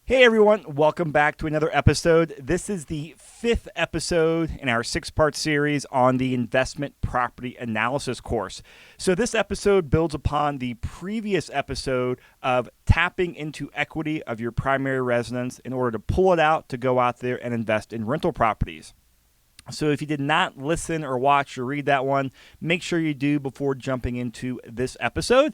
Hey everyone, welcome back to another episode. This is the fifth episode in our six-part series on the investment property analysis course. So this episode builds upon the previous episode of tapping into equity of your primary residence in order to pull it out to go out there and invest in rental properties. So if you did not listen or watch or read that one, make sure you do before jumping into this episode.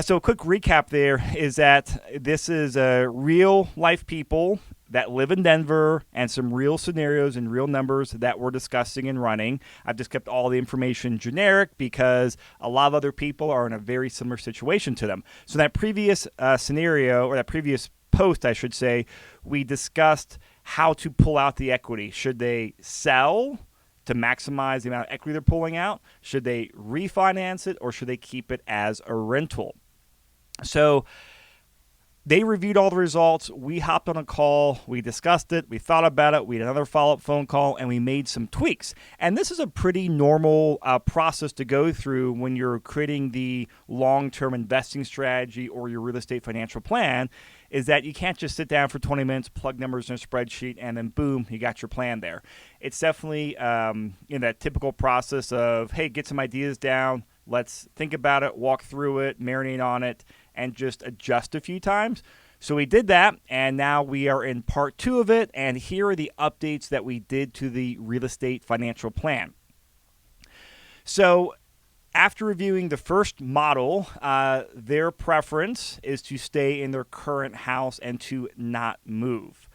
So a quick recap there is that this is real life people that live in Denver and some real scenarios and real numbers that we're discussing and running. I've just kept all the information generic because a lot of other people are in a very similar situation to them. So that previous scenario, or that previous post, I should say, we discussed how to pull out the equity. Should they sell to maximize the amount of equity they're pulling out? Should they refinance it, or should they keep it as a rental? So they reviewed all the results. We hopped on a call. We discussed it. We thought about it. We had another follow-up phone call, and we made some tweaks. And this is a pretty normal process to go through when you're creating the long-term investing strategy or your real estate financial plan, is that you can't just sit down for 20 minutes, plug numbers in a spreadsheet, and then boom, you got your plan there. It's definitely that typical process of, hey, get some ideas down, let's think about it, walk through it, marinate on it, and just adjust a few times. So we did that, and now we are in part 2 of it, and here are the updates that we did to the real estate financial plan. So after reviewing the first model, their preference is to stay in their current house and to not move.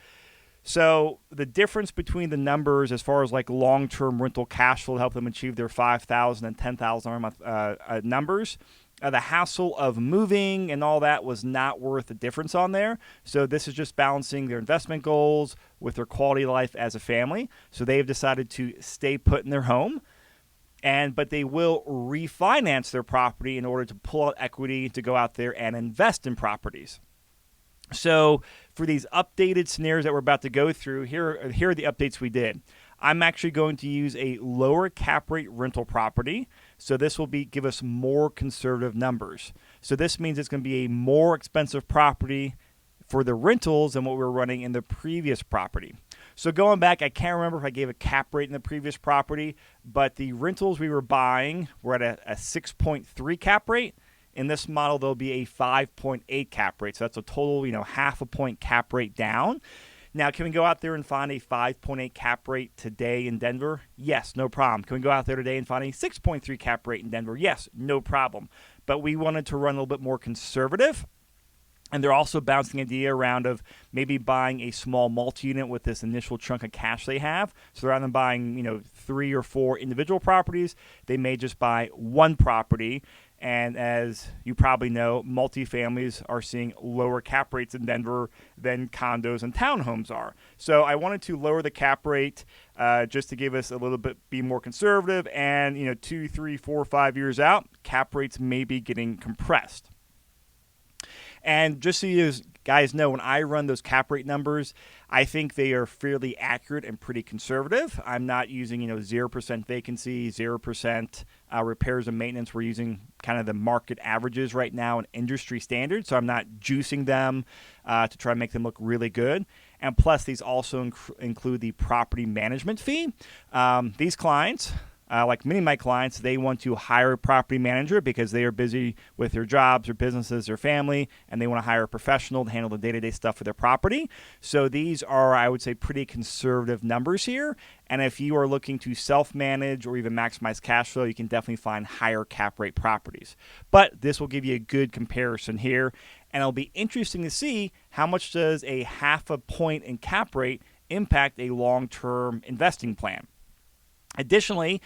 So the difference between the numbers as far as like long-term rental cash flow to help them achieve their $5,000 and $10,000 a month numbers, the hassle of moving and all that was not worth the difference on there. So this is just balancing their investment goals with their quality of life as a family. So they've decided to stay put in their home. But they will refinance their property in order to pull out equity to go out there and invest in properties. So for these updated scenarios that we're about to go through, here are the updates we did. I'm actually going to use a lower cap rate rental property. So this will give us more conservative numbers. So this means it's going to be a more expensive property for the rentals than what we were running in the previous property. So going back, I can't remember if I gave a cap rate in the previous property, but the rentals we were buying were at a 6.3 cap rate. In this model, there'll be a 5.8 cap rate. So that's a total, half a point cap rate down. Now, can we go out there and find a 5.8 cap rate today in Denver? Yes, no problem. Can we go out there today and find a 6.3 cap rate in Denver? Yes, no problem. But we wanted to run a little bit more conservative. And they're also bouncing an idea around of maybe buying a small multi-unit with this initial chunk of cash they have. So rather than buying, 3 or 4 individual properties, they may just buy one property. And as you probably know, multifamilies are seeing lower cap rates in Denver than condos and townhomes are. So I wanted to lower the cap rate just to give us a little bit, be more conservative. And, 2, 3, 4, 5 years out, cap rates may be getting compressed. And just so you guys know, when I run those cap rate numbers, I think they are fairly accurate and pretty conservative. I'm not using, 0% vacancy, 0% repairs and maintenance. We're using kind of the market averages right now and industry standards. So I'm not juicing them to try to make them look really good. And plus, these also include the property management fee. These clients, like many of my clients, they want to hire a property manager because they are busy with their jobs, their businesses, their family, and they want to hire a professional to handle the day-to-day stuff for their property. So these are, I would say, pretty conservative numbers here. And if you are looking to self-manage or even maximize cash flow, you can definitely find higher cap rate properties. But this will give you a good comparison here. And it'll be interesting to see how much does a half a point in cap rate impact a long-term investing plan. Additionally,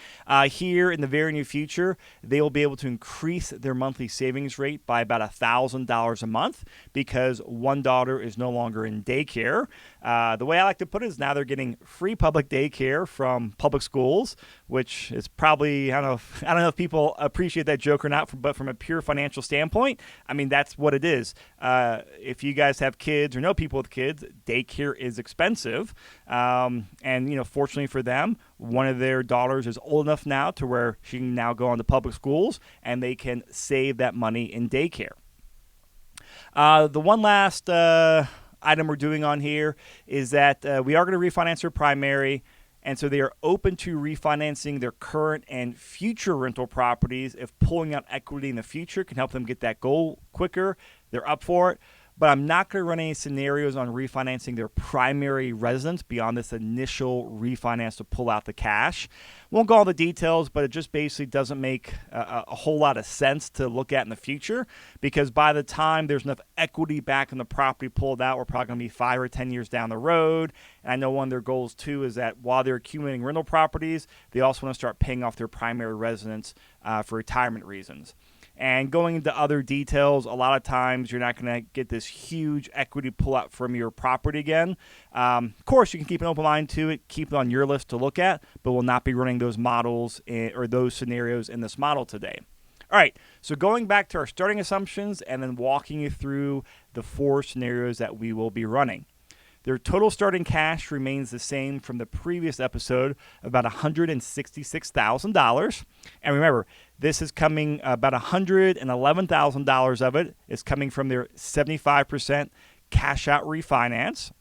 here in the very near future, they will be able to increase their monthly savings rate by about $1,000 a month because one daughter is no longer in daycare. The way I like to put it is now they're getting free public daycare from public schools, which is probably, I don't know if people appreciate that joke or not, but from a pure financial standpoint, I mean, that's what it is. If you guys have kids or know people with kids, daycare is expensive. And, fortunately for them, one of their daughters is old enough now to where she can now go on to public schools and they can save that money in daycare. The one last item we're doing on here is that we are going to refinance their primary, and so they are open to refinancing their current and future rental properties. If pulling out equity in the future can help them get that goal quicker, they're up for it. But I'm not going to run any scenarios on refinancing their primary residence beyond this initial refinance to pull out the cash. Won't go all the details, but it just basically doesn't make a whole lot of sense to look at in the future, because by the time there's enough equity back in the property pulled out, we're probably going to be 5 or 10 years down the road. And I know one of their goals too is that while they're accumulating rental properties, they also want to start paying off their primary residence for retirement reasons. And going into other details, a lot of times you're not going to get this huge equity pullout from your property again. Of course, you can keep an open mind to it, keep it on your list to look at, but we'll not be running those models or those scenarios in this model today. All right, so going back to our starting assumptions and then walking you through the 4 scenarios that we will be running. Their total starting cash remains the same from the previous episode, about $166,000. And remember, this is coming, about $111,000 of it is coming from their 75% cash out refinance.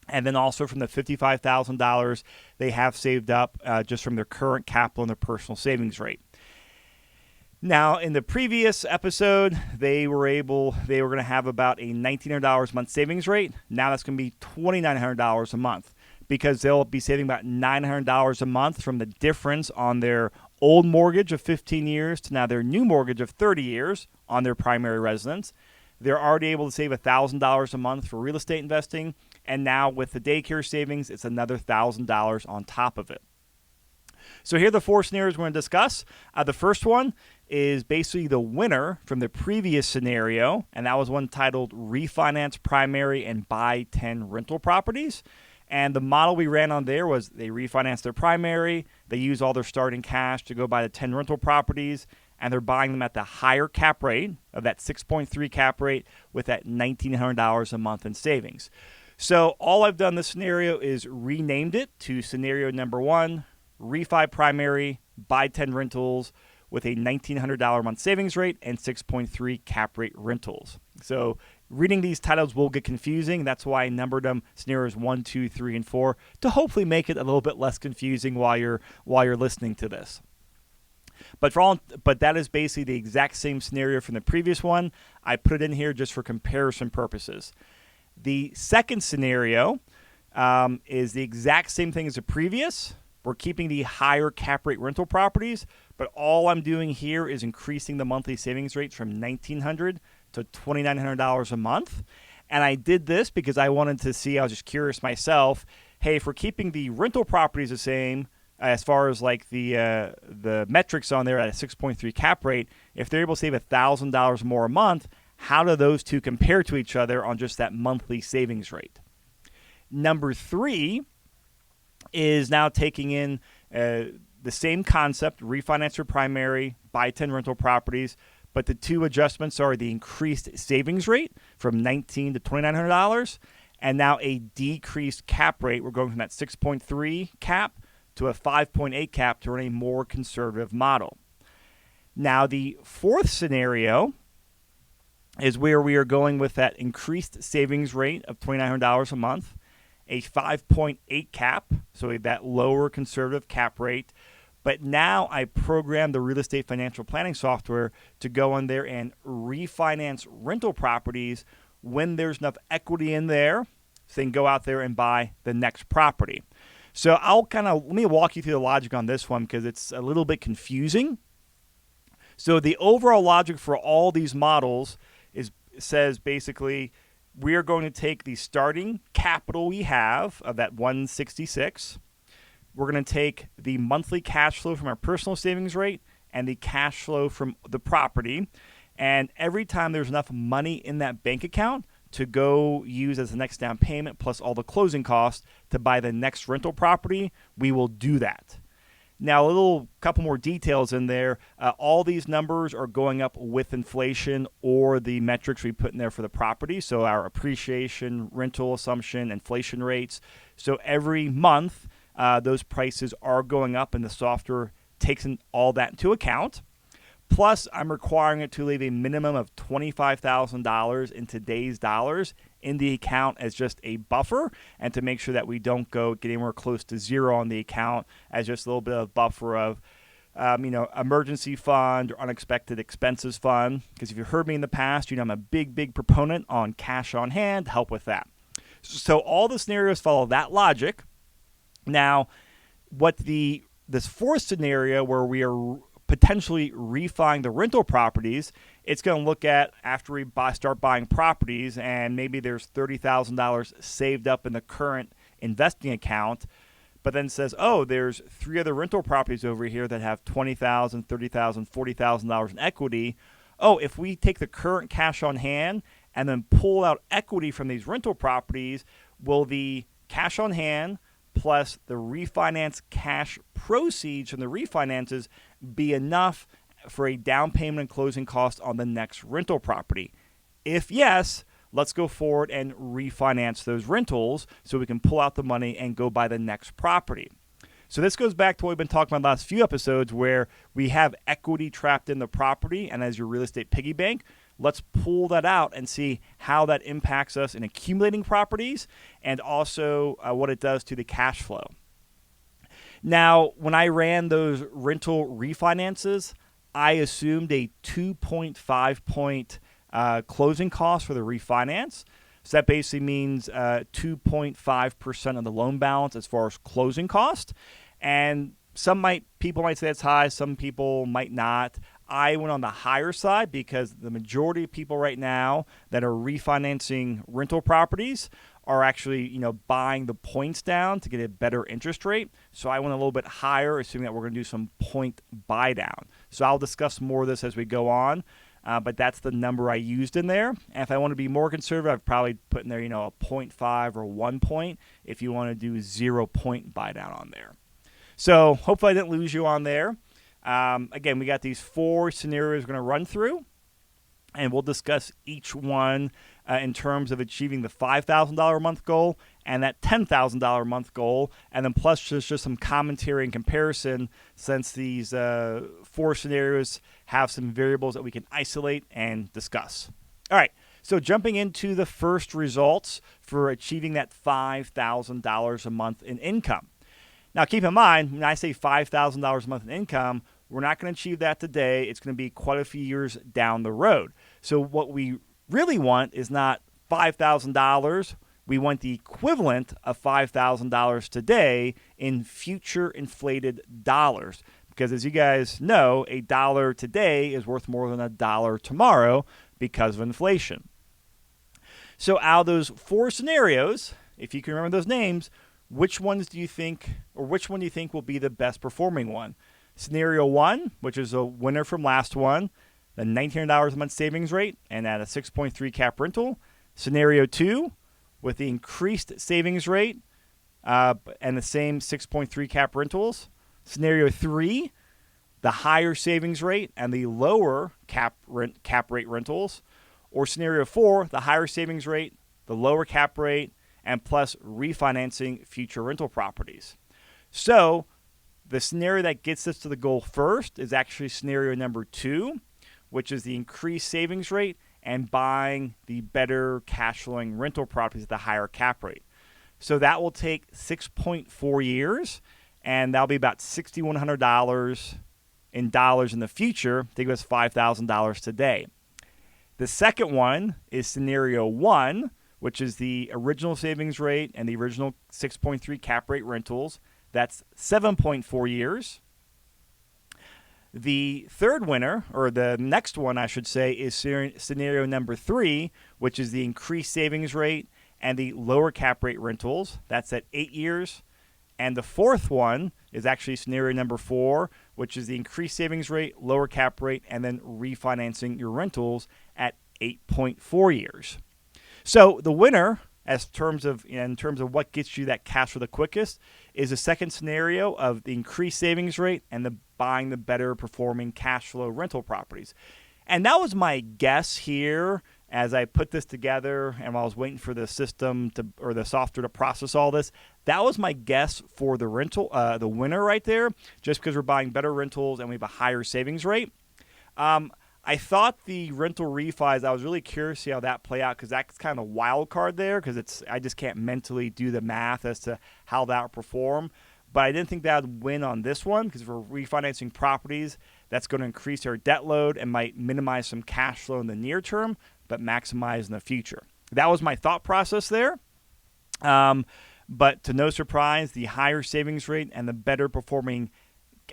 And then also from the $55,000 they have saved up just from their current capital and their personal savings rate. Now, in the previous episode, they were going to have about a $1,900 a month savings rate. Now that's going to be $2,900 a month, because they'll be saving about $900 a month from the difference on their old mortgage of 15 years to now their new mortgage of 30 years on their primary residence. They're already able to save $1,000 a month for real estate investing, and now with the daycare savings, it's another $1,000 on top of it. So here are the 4 scenarios we're going to discuss. The first one is basically the winner from the previous scenario, and that was one titled Refinance Primary and Buy 10 Rental Properties. And the model we ran on there was they refinanced their primary, they use all their starting cash to go buy the 10 rental properties, and they're buying them at the higher cap rate of that 6.3 cap rate with that $1,900 a month in savings. So all I've done this scenario is renamed it to scenario number 1, refi primary, buy 10 rentals with a $1,900 a month savings rate and 6.3 cap rate rentals. So reading these titles will get confusing. That's why I numbered them scenarios 1, 2, 3, and 4 to hopefully make it a little bit less confusing while you're listening to this. But that is basically the exact same scenario from the previous one. I put it in here just for comparison purposes. The second scenario is the exact same thing as the previous. We're keeping the higher cap rate rental properties, but all I'm doing here is increasing the monthly savings rate from $1,900 to $2,900 a month. And I did this because I wanted to see, I was just curious myself, hey, if we're keeping the rental properties the same, as far as like the metrics on there at a 6.3 cap rate, if they're able to save $1,000 more a month, how do those two compare to each other on just that monthly savings rate? Number 3 is now taking in the same concept, refinance your primary, buy 10 rental properties, but the 2 adjustments are the increased savings rate from $1,900 to $2,900, and now a decreased cap rate. We're going from that 6.3 cap to a 5.8 cap to run a more conservative model. Now, the 4th scenario is where we are going with that increased savings rate of $2,900 a month, a 5.8 cap, so that lower conservative cap rate. But now I programmed the real estate financial planning software to go in there and refinance rental properties when there's enough equity in there, so they can go out there and buy the next property. So let me walk you through the logic on this one because it's a little bit confusing. So the overall logic for all these models says basically we are going to take the starting capital we have of that 166. We're going to take the monthly cash flow from our personal savings rate and the cash flow from the property. And every time there's enough money in that bank account to go use as the next down payment plus all the closing costs to buy the next rental property, we will do that. Now, a couple more details in there. All these numbers are going up with inflation or the metrics we put in there for the property. So our appreciation, rental assumption, inflation rates. So every month, those prices are going up and the software takes all that into account. Plus, I'm requiring it to leave a minimum of $25,000 in today's dollars in the account as just a buffer, and to make sure that we don't get anywhere close to zero on the account, as just a little bit of buffer of emergency fund or unexpected expenses fund. Because if you've heard me in the past, I'm a big proponent on cash on hand to help with that. So all the scenarios follow that logic. Now, this fourth scenario where we are potentially refining the rental properties, it's going to look at after we start buying properties, and maybe there's $30,000 saved up in the current investing account, but then says, oh, there's 3 other rental properties over here that have $20,000, $30,000, $40,000 in equity. Oh, if we take the current cash on hand and then pull out equity from these rental properties, will the cash on hand plus the refinance cash proceeds from the refinances be enough for a down payment and closing cost on the next rental property? If yes, let's go forward and refinance those rentals so we can pull out the money and go buy the next property. So this goes back to what we've been talking about the last few episodes, where we have equity trapped in the property, and as your real estate piggy bank, let's pull that out and see how that impacts us in accumulating properties, and also what it does to the cash flow. Now, when I ran those rental refinances, I assumed a 2.5 point closing cost for the refinance. So that basically means 2.5% of the loan balance as far as closing cost. And people might say that's high, some people might not. I went on the higher side because the majority of people right now that are refinancing rental properties are actually, buying the points down to get a better interest rate. So I went a little bit higher, assuming that we're going to do some point buy down. So I'll discuss more of this as we go on. But that's the number I used in there. And if I want to be more conservative, I've probably put in there, a 0.5 or 1 point if you want to do 0 point buy down on there. So hopefully I didn't lose you on there. Again, we got these 4 scenarios we're going to run through, and we'll discuss each one in terms of achieving the $5,000 a month goal and that $10,000 a month goal, and then plus just some commentary and comparison, since these 4 scenarios have some variables that we can isolate and discuss. All right, so jumping into the first results for achieving that $5,000 a month in income. Now, keep in mind, when I say $5,000 a month in income, we're not going to achieve that today. It's going to be quite a few years down the road. So what we really want is not $5,000. We want the equivalent of $5,000 today in future inflated dollars. Because as you guys know, a dollar today is worth more than a dollar tomorrow because of inflation. So out of those 4 scenarios, if you can remember those names, which one do you think will be the best performing one? Scenario 1, which is a winner from last one, the $1,900 a month savings rate and at a 6.3 cap rental. Scenario 2, with the increased savings rate and the same 6.3 cap rentals. Scenario 3, the higher savings rate and the lower cap rate rentals. Or scenario 4, the higher savings rate, the lower cap rate, and plus refinancing future rental properties. So the scenario that gets us to the goal first is actually scenario number 2, which is the increased savings rate and buying the better cash flowing rental properties at the higher cap rate. So that will take 6.4 years, and that'll be about $6,100 in the future to give us $5,000 today. The second one is scenario 1, which is the original savings rate and the original 6.3 cap rate rentals. That's 7.4 years. The third winner, or the next one I should say, is scenario number 3, which is the increased savings rate and the lower cap rate rentals. That's at 8 years. And the fourth one is actually scenario number 4, which is the increased savings rate, lower cap rate, and then refinancing your rentals at 8.4 years. So the winner, in terms of what gets you that cash flow the quickest, is the second scenario of the increased savings rate and the buying the better performing cash flow rental properties. And that was my guess here as I put this together, and while I was waiting for the system or the software to process all this. That was my guess for the winner right there, just because we're buying better rentals and we have a higher savings rate. I thought the rental refis, I was really curious to see how that play out because that's kind of a wild card there because I just can't mentally do the math as to how that would perform. But I didn't think that would win on this one because we're refinancing properties. That's going to increase our debt load and might minimize some cash flow in the near term, but maximize in the future. That was my thought process there. But to no surprise, the higher savings rate and the better performing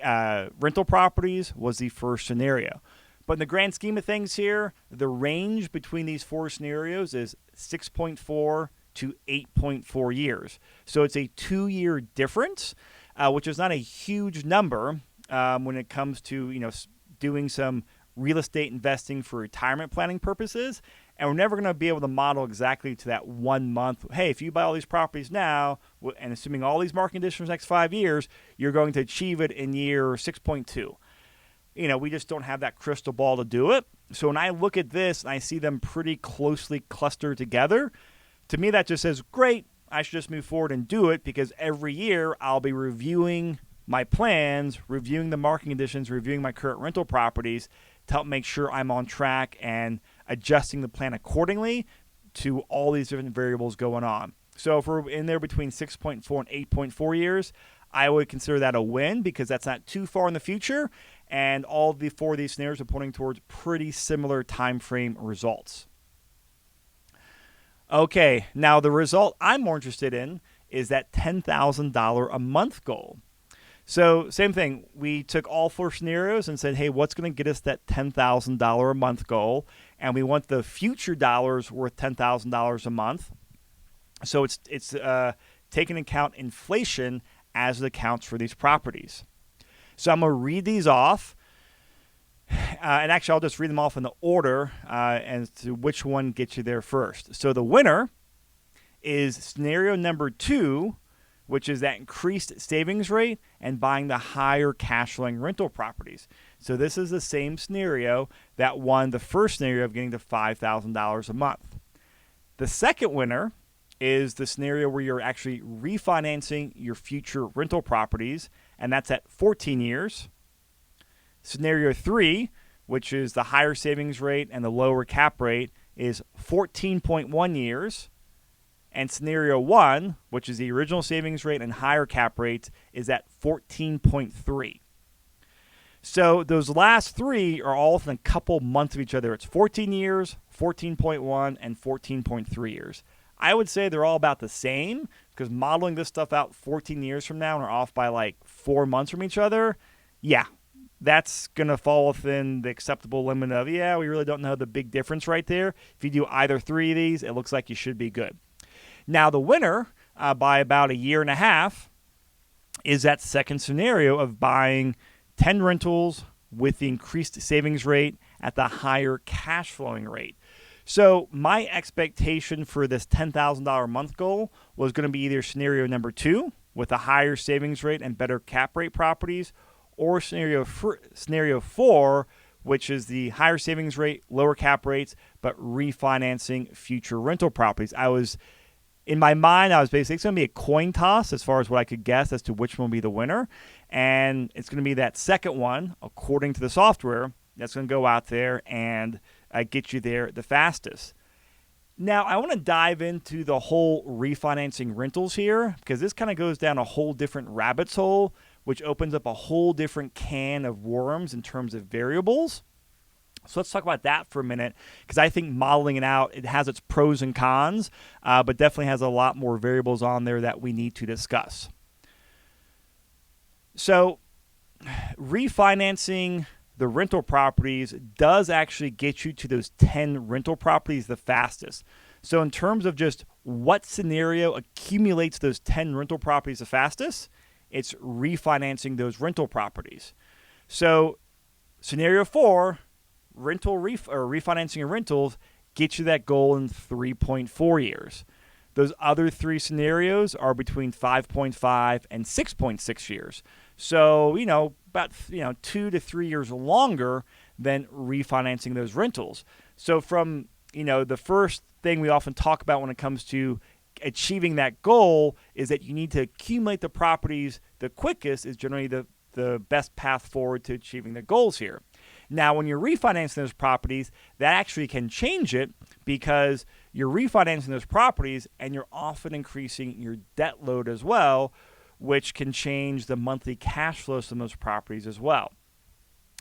rental properties was the first scenario. But in the grand scheme of things here, the range between these four scenarios is 6.4 to 8.4 years. So it's a 2-year difference, which is not a huge number when it comes to doing some real estate investing for retirement planning purposes. And we're never going to be able to model exactly to that 1 month. Hey, if you buy all these properties now, and assuming all these market conditions for the next 5 years, you're going to achieve it in year 6.2. We just don't have that crystal ball to do it. So when I look at this and I see them pretty closely clustered together, to me that just says, great, I should just move forward and do it because every year I'll be reviewing my plans, reviewing the market conditions, reviewing my current rental properties to help make sure I'm on track and adjusting the plan accordingly to all these different variables going on. So if we're in there between 6.4 and 8.4 years, I would consider that a win because that's not too far in the future, and all the four of these scenarios are pointing towards pretty similar time frame results. Okay, now the result I'm more interested in is that $10,000 a month goal. So same thing, we took all four scenarios and said, hey, what's going to get us that $10,000 a month goal? And we want the future dollars worth $10,000 a month. So it's taking into account inflation as it accounts for these properties. So I'm going to read these off. And actually, I'll just read them off in the order as to which one gets you there first. So the winner is scenario number 2, which is that increased savings rate and buying the higher cash flowing rental properties. So this is the same scenario that won the first scenario of getting to $5,000 a month. The second winner is the scenario where you're actually refinancing your future rental properties, and that's at 14 years. Scenario 3, which is the higher savings rate and the lower cap rate, is 14.1 years. And scenario 1, which is the original savings rate and higher cap rate, is at 14.3. So those last three are all within a couple months of each other. It's 14 years, 14.1, and 14.3 years. I would say they're all about the same because modeling this stuff out 14 years from now and are off by like 4 months from each other, yeah, that's going to fall within the acceptable limit of, we really don't know the big difference right there. If you do either three of these, it looks like you should be good. Now, the winner by about a year and a half is that second scenario of buying 10 rentals with the increased savings rate at the higher cash flowing rate. So my expectation for this $10,000 a month goal was going to be either scenario number 2 with a higher savings rate and better cap rate properties, or scenario 4, which is the higher savings rate, lower cap rates, but refinancing future rental properties. In my mind, I was basically, it's going to be a coin toss as far as what I could guess as to which one will be the winner. And it's going to be that second one, according to the software, that's going to go out there and get you there the fastest. Now, I want to dive into the whole refinancing rentals here because this kind of goes down a whole different rabbit's hole, which opens up a whole different can of worms in terms of variables. So let's talk about that for a minute because I think modeling it out, it has its pros and cons, but definitely has a lot more variables on there that we need to discuss. So refinancing the rental properties does actually get you to those 10 rental properties the fastest. So in terms of just what scenario accumulates those 10 rental properties the fastest, it's refinancing those rental properties. So scenario 4, refinancing your rentals gets you that goal in 3.4 years. Those other three scenarios are between 5.5 and 6.6 years. So, about 2 to 3 years longer than refinancing those rentals. So from, the first thing we often talk about when it comes to achieving that goal is that you need to accumulate the properties the quickest is generally the best path forward to achieving the goals here. Now, when you're refinancing those properties, that actually can change it because you're refinancing those properties and you're often increasing your debt load as well, which can change the monthly cash flows from those properties as well.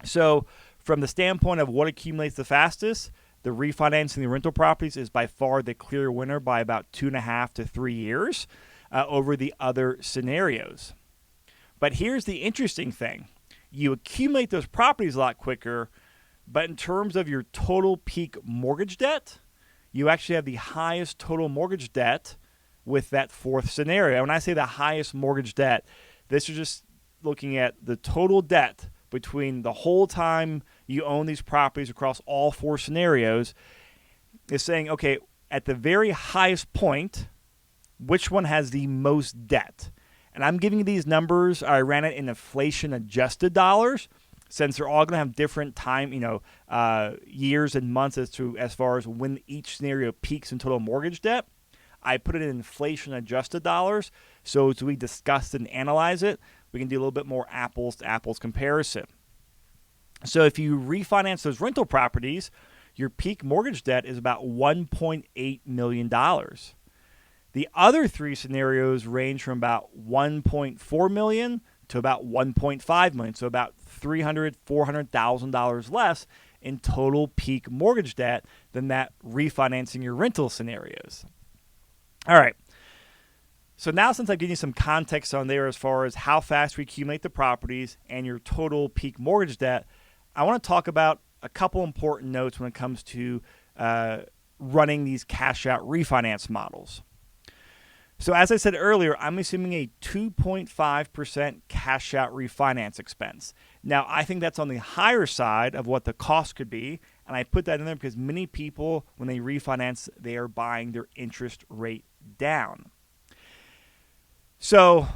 So from the standpoint of what accumulates the fastest, the refinancing the rental properties is by far the clear winner by about 2.5 to 3 years over the other scenarios. But here's the interesting thing. You accumulate those properties a lot quicker, but in terms of your total peak mortgage debt, you actually have the highest total mortgage debt with that fourth scenario. When I say the highest mortgage debt, this is just looking at the total debt between the whole time you own these properties across all four scenarios. Is saying, okay, at the very highest point, which one has the most debt? And I'm giving you these numbers. I ran it in inflation-adjusted dollars, since they're all going to have different time, years and months as far as when each scenario peaks in total mortgage debt. I put it in inflation-adjusted dollars, so as we discuss and analyze it, we can do a little bit more apples-to-apples comparison. So if you refinance those rental properties, your peak mortgage debt is about $1.8 million. The other three scenarios range from about $1.4 million to about $1.5 million, so about $300,000, $400,000 less in total peak mortgage debt than that refinancing your rental scenarios. All right. So now, since I've given you some context on there as far as how fast we accumulate the properties and your total peak mortgage debt, I want to talk about a couple important notes when it comes to running these cash out refinance models. So as I said earlier, I'm assuming a 2.5% cash out refinance expense. Now, I think that's on the higher side of what the cost could be, and I put that in there because many people, when they refinance, they are buying their interest rate down. So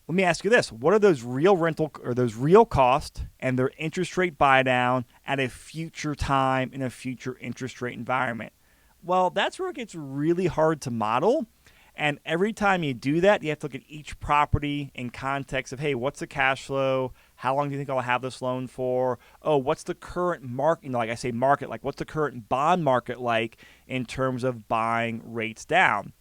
let me ask you this. What are those real rental or those real costs and their interest rate buy down at a future time in a future interest rate environment? Well, that's where it gets really hard to model. And every time you do that, you have to look at each property in context of, hey, what's the cash flow? How long do you think I'll have this loan for? Oh, what's the current market, like I say market, like what's the current bond market like in terms of buying rates down?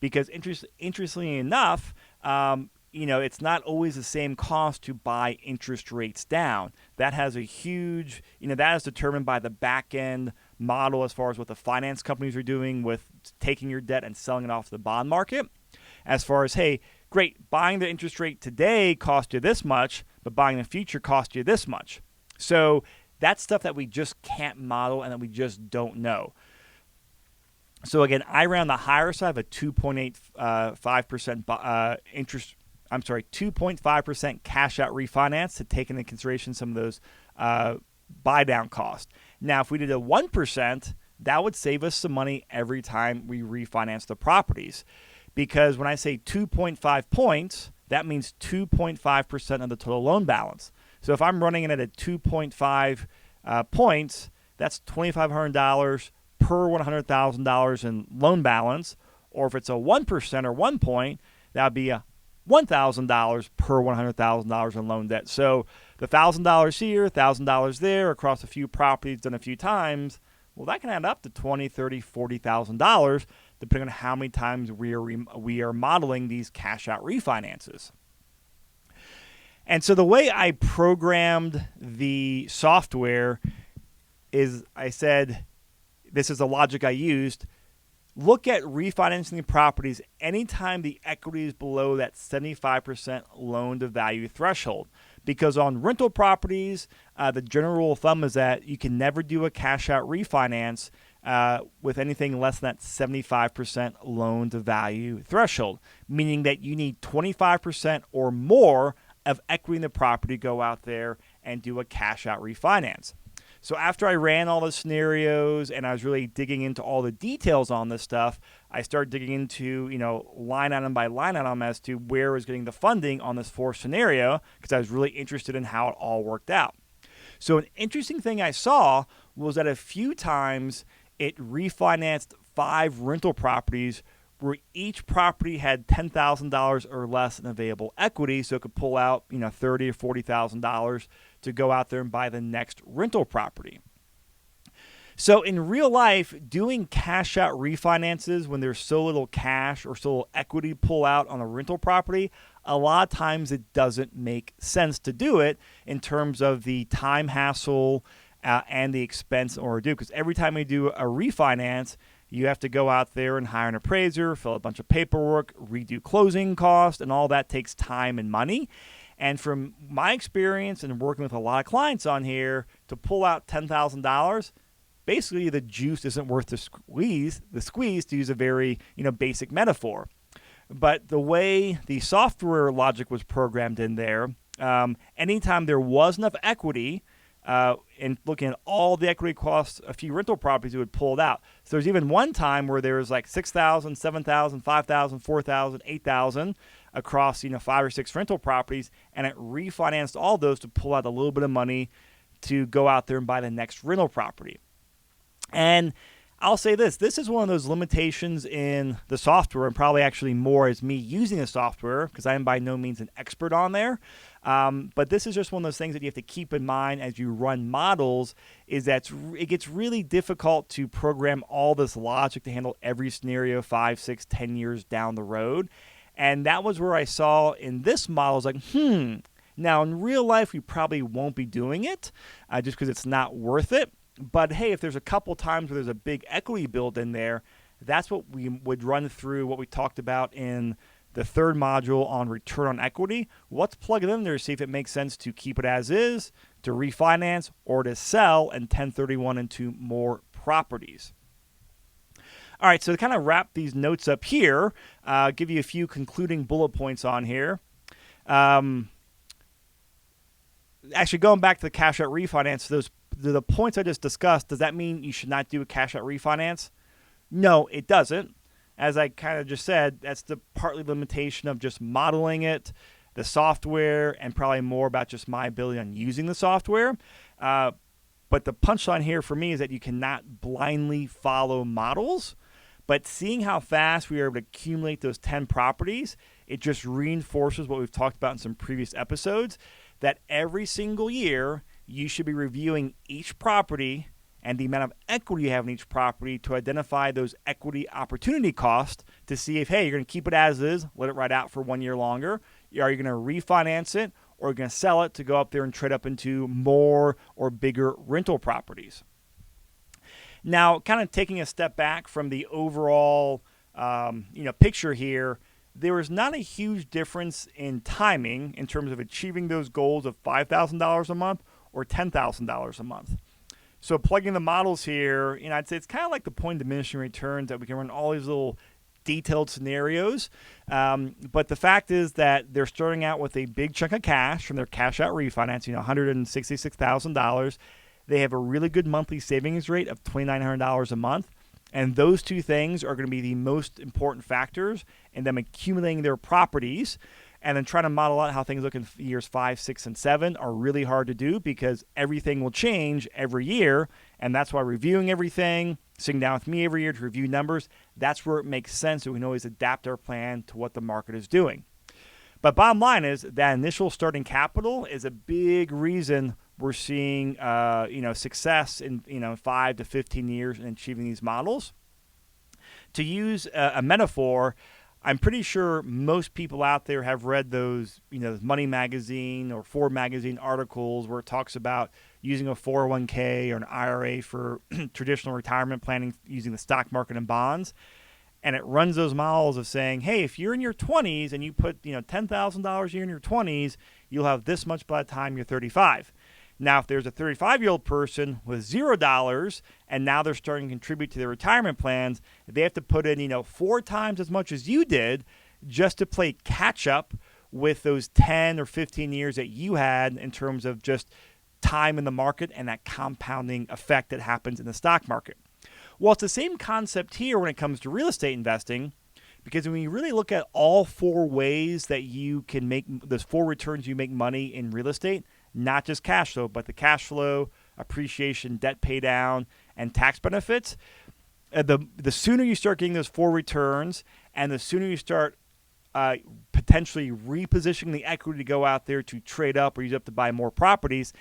Because interestingly enough, it's not always the same cost to buy interest rates down. That has a huge, that is determined by the back end model as far as what the finance companies are doing with taking your debt and selling it off the bond market. As far as, hey, great, buying the interest rate today cost you this much, but buying the future cost you this much. So that's stuff that we just can't model and that we just don't know. So again, I ran the higher side of a 2.5% interest. 2.5% cash out refinance to take into consideration some of those buy down costs. Now, if we did a 1%, that would save us some money every time we refinance the properties. Because when I say 2.5 points, that means 2.5% of the total loan balance. So if I'm running it at a 2.5 points, that's $2,500 per $100,000 in loan balance. Or if it's a 1% or 1 point, that would be a $1,000 per $100,000 in loan debt. So the $1,000 here, $1,000 there across a few properties done a few times, well, that can add up to $20,000, $30,000, $40,000 depending on how many times we are modeling these cash out refinances. And so the way I programmed the software is I said, this is the logic I used. Look at refinancing the properties anytime the equity is below that 75% loan to value threshold. Because on rental properties, the general rule of thumb is that you can never do a cash out refinance with anything less than that 75% loan to value threshold, meaning that you need 25% or more of equity in the property to go out there and do a cash out refinance. So after I ran all the scenarios and I was really digging into all the details on this stuff, I started digging into, line item by line item as to where I was getting the funding on this fourth scenario because I was really interested in how it all worked out. So an interesting thing I saw was that a few times it refinanced 5 rental properties where each property had $10,000 or less in available equity, so it could pull out, $30,000 or $40,000 to go out there and buy the next rental property. So in real life, doing cash out refinances when there's so little cash or so little equity pull out on a rental property, a lot of times it doesn't make sense to do it in terms of the time hassle and the expense or do. Because every time we do a refinance, you have to go out there and hire an appraiser, fill out a bunch of paperwork, redo closing costs, and all that takes time and money. And from my experience and working with a lot of clients on here, to pull out $10,000, basically the juice isn't worth the squeeze, to use a very basic metaphor. But the way the software logic was programmed in there, anytime there was enough equity, and looking at all the equity costs, a few rental properties, it would pull it out. So there's even one time where there was like 6,000, 7,000, 5,000, 4,000, 8,000 across 5 or 6 rental properties, and it refinanced all those to pull out a little bit of money to go out there and buy the next rental property. And I'll say this is one of those limitations in the software, and probably actually more as me using the software, because I am by no means an expert on there. But this is just one of those things that you have to keep in mind as you run models, is that it gets really difficult to program all this logic to handle every scenario 5, 6, 10 years down the road. And that was where I saw in this model, I was like, now in real life, we probably won't be doing it just because it's not worth it. But hey, if there's a couple times where there's a big equity build in there, that's what we would run through what we talked about in the third module on return on equity. Let's plug it in there to see if it makes sense to keep it as is, to refinance, or to sell and 1031 into more properties. All right, so to kind of wrap these notes up here, give you a few concluding bullet points on here. Actually, going back to the cash out refinance, the points I just discussed, does that mean you should not do a cash out refinance? No, it doesn't. As I kind of just said, that's the partly limitation of just modeling it, the software, and probably more about just my ability on using the software. But the punchline here for me is that you cannot blindly follow models. But seeing how fast we were able to accumulate those 10 properties, it just reinforces what we've talked about in some previous episodes, that every single year you should be reviewing each property and the amount of equity you have in each property to identify those equity opportunity costs to see if, hey, you're going to keep it as is, let it ride out for 1 year longer. Are you going to refinance it, or are you going to sell it to go up there and trade up into more or bigger rental properties? Now, kind of taking a step back from the overall picture here, there is not a huge difference in timing in terms of achieving those goals of $5,000 a month or $10,000 a month. So plugging the models here, I'd say it's kind of like the point of diminishing returns, that we can run all these little detailed scenarios. But the fact is that they're starting out with a big chunk of cash from their cash out refinance, $166,000. They have a really good monthly savings rate of $2,900 a month. And those two things are going to be the most important factors in them accumulating their properties. And then trying to model out how things look in years 5, 6, and 7 are really hard to do, because everything will change every year. And that's why reviewing everything, sitting down with me every year to review numbers, that's where it makes sense, so we can always adapt our plan to what the market is doing. But bottom line is that initial starting capital is a big reason we're seeing success in 5 to 15 years in achieving these models. To use a metaphor, I'm pretty sure most people out there have read those, Money Magazine or Ford Magazine articles where it talks about using a 401k or an IRA for traditional retirement planning using the stock market and bonds. And it runs those models of saying, hey, if you're in your 20s and you put $10,000 a year in your 20s, you'll have this much by the time you're 35. Now, if there's a 35-year-old person with $0 and now they're starting to contribute to their retirement plans, they have to put in 4 times as much as you did just to play catch up with those 10 or 15 years that you had in terms of just time in the market and that compounding effect that happens in the stock market. Well, it's the same concept here when it comes to real estate investing, because when you really look at all 4 ways that you can make those 4 returns you make money in real estate, not just cash flow, but the cash flow, appreciation, debt pay down, and tax benefits, the sooner you start getting those 4 returns and the sooner you start potentially repositioning the equity to go out there to trade up or use up to buy more properties.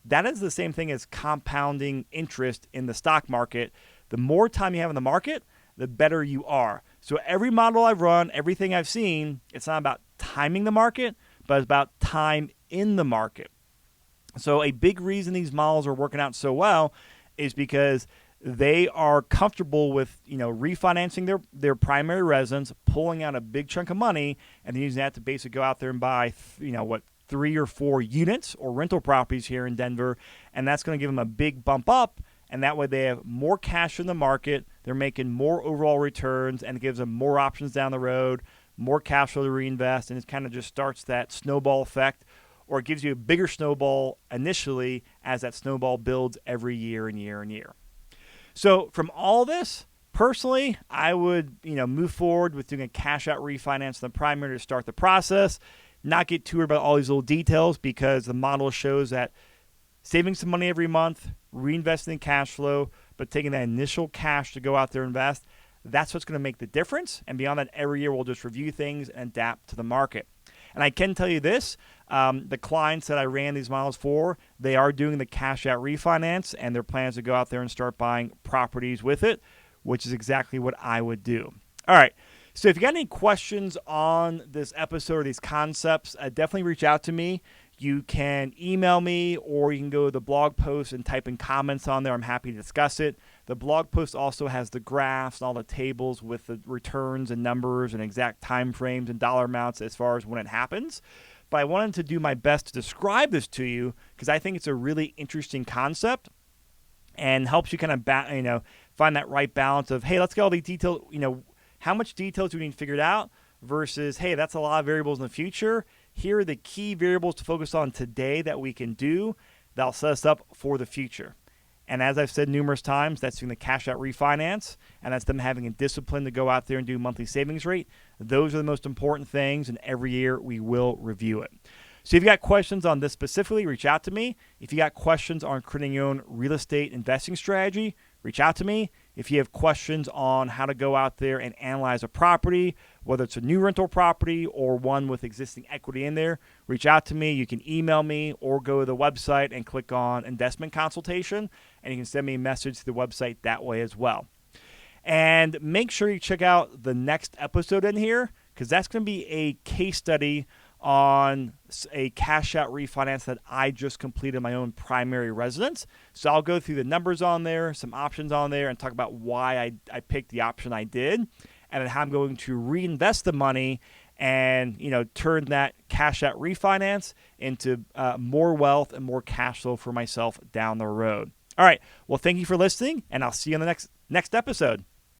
That is the same thing as compounding interest in the stock market. The more time you have in the market, the better you are. So every model I've run, everything I've seen, it's not about timing the market, but it's about time in the market. So a big reason these models are working out so well is because they are comfortable with, refinancing their primary residence, pulling out a big chunk of money, and then using that to basically go out there and buy, 3 or 4 units or rental properties here in Denver, and that's going to give them a big bump up, and that way they have more cash in the market, they're making more overall returns, and it gives them more options down the road, more cash flow to reinvest, and it kind of just starts that snowball effect, or it gives you a bigger snowball initially as that snowball builds every year and year and year. So from all this, personally, I would move forward with doing a cash out refinance in the primary to start the process. Not get too worried about all these little details because the model shows that saving some money every month, reinvesting in cash flow, but taking that initial cash to go out there and invest, that's what's going to make the difference. And beyond that, every year we'll just review things and adapt to the market. And I can tell you this, the clients that I ran these models for, they are doing the cash out refinance, and their plans to go out there and start buying properties with it, which is exactly what I would do. All right. So if you got any questions on this episode or these concepts, definitely reach out to me. You can email me, or you can go to the blog post and type in comments on there. I'm happy to discuss it. The blog post also has the graphs and all the tables with the returns and numbers and exact time frames and dollar amounts as far as when it happens. But I wanted to do my best to describe this to you because I think it's a really interesting concept and helps you kind of find that right balance of, hey, let's get all the details, how much details do we need figured out versus, hey, that's a lot of variables in the future. Here are the key variables to focus on today that we can do that'll set us up for the future. And as I've said numerous times, that's doing the cash out refinance, and that's them having a discipline to go out there and do monthly savings rate. Those are the most important things, and every year we will review it. So if you got questions on this specifically, reach out to me. If you got questions on creating your own real estate investing strategy, reach out to me. If you have questions on how to go out there and analyze a property, whether it's a new rental property or one with existing equity in there, reach out to me. You can email me or go to the website and click on investment consultation, and you can send me a message to the website that way as well. And make sure you check out the next episode in here because that's going to be a case study on a cash out refinance that I just completed my own primary residence. So I'll go through the numbers on there, some options on there, and talk about why I picked the option I did, and then how I'm going to reinvest the money and turn that cash out refinance into more wealth and more cash flow for myself down the road. All right. Well, thank you for listening, and I'll see you on the next episode.